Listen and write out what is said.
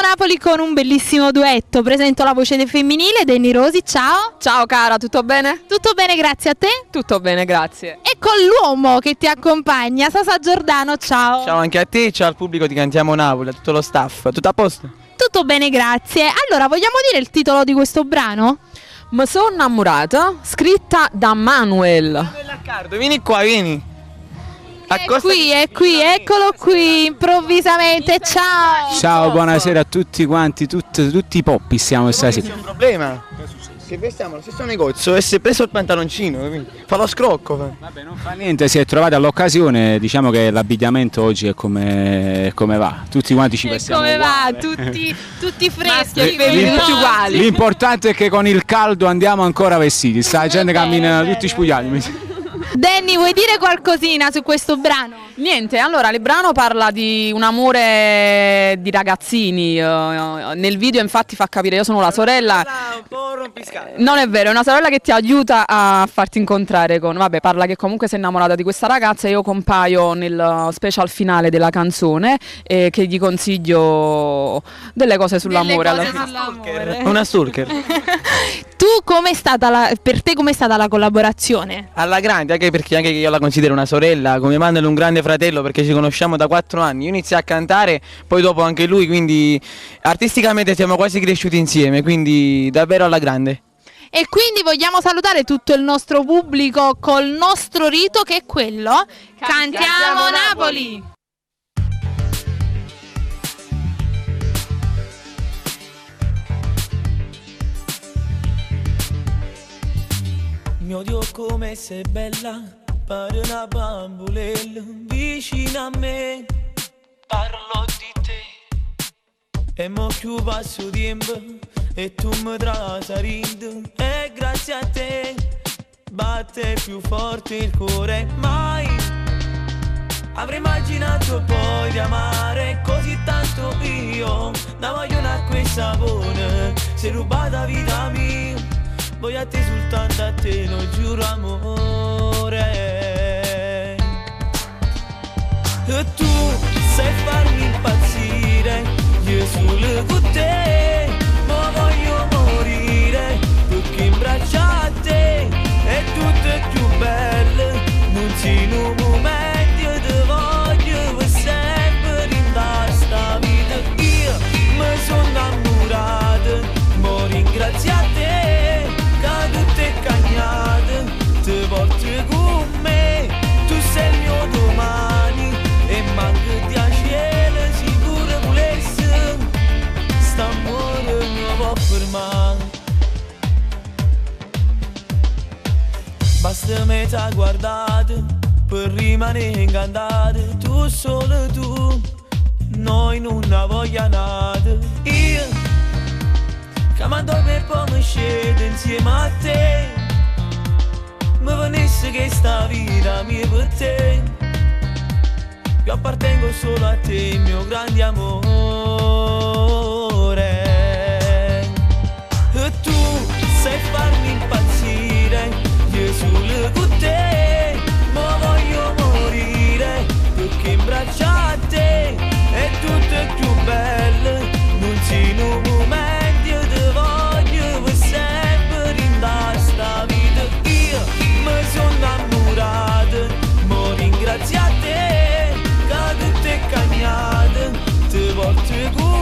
Napoli con un bellissimo duetto. Presento la voce del femminile, Denny Rosi, ciao. Ciao cara, tutto bene? Tutto bene, grazie a te. Tutto bene, grazie. E con l'uomo che ti accompagna, Sasa Giordano, ciao. Ciao anche a te, ciao al pubblico di Cantiamo Napoli, a tutto lo staff. Tutto a posto? Tutto bene, grazie. Allora, vogliamo dire il titolo di questo brano? Mi sono innamorata, scritta da Manuel. Riccardo, vieni qua, vieni. È qui, eccolo qui, improvvisamente, ciao. Ciao, buonasera a tutti quanti, tutti i poppi siamo stasera. C'è un problema. Che vestiamo allo stesso negozio e si è preso il pantaloncino, quindi fa lo scrocco. Vabbè, non fa niente, si è trovata all'occasione, diciamo che l'abbigliamento oggi è come va, tutti quanti ci vestiamo Come va? uguale. Tutti freschi, Maschi e femmine, tutti uguali. L'importante è che con il caldo andiamo ancora vestiti, sta gente cammina tutti spugliati. Danny, vuoi dire qualcosina su questo brano? Niente, allora il brano parla di un amore di ragazzini, nel video infatti fa capire io sono la sorella, non è vero, è una sorella che ti aiuta a farti incontrare con, vabbè, parla che comunque sei innamorata di questa ragazza e io compaio nel special finale della canzone e che gli consiglio delle cose sull'amore. Una stalker. Per te com'è stata la collaborazione? Alla grande, anche perché anche io la considero una sorella, come Manuel un grande fratello perché ci conosciamo da 4 anni. Io iniziai a cantare, poi dopo anche lui, quindi artisticamente siamo quasi cresciuti insieme, quindi davvero alla grande. E quindi vogliamo salutare tutto il nostro pubblico col nostro rito che è quello Cantiamo Napoli! Mio Dio come sei bella, pare una bambolella vicino a me. Parlo di te e mo più passo tempo e tu mi tratti rindo. E grazie a te batte più forte il cuore. Mai avrei immaginato poi di amare così tanto io. Da voglio a questa buona, sei rubata vita mia. Voglio a te soltanto a te, lo giuro amore. E tu sai farmi impazzire, io solo con te, ma voglio morire, perché in braccia a te è tutto più bello, non si in un momento io ti voglio per sempre in sta vita. Io mi sono innamorato, mo ringrazio a te. Cadute cagnate, ti porti con me, tu sei il mio domani e manco di a cielo sicuro volesse, st'amore non può fermare. Basta metà guardate per rimanere incantate, tu solo tu, noi non ne vogliamo nada. Io chiamando per poi mi scedo insieme a te, mi venisse che sta vita mia per te, io appartengo solo a te, mio grande amore. E tu sai farmi impazzire, io solo con te, ma voglio morire, perché in braccia a te è tutto più bello, non si in un momento. Grazie a te, cadute cagnate, ti porto con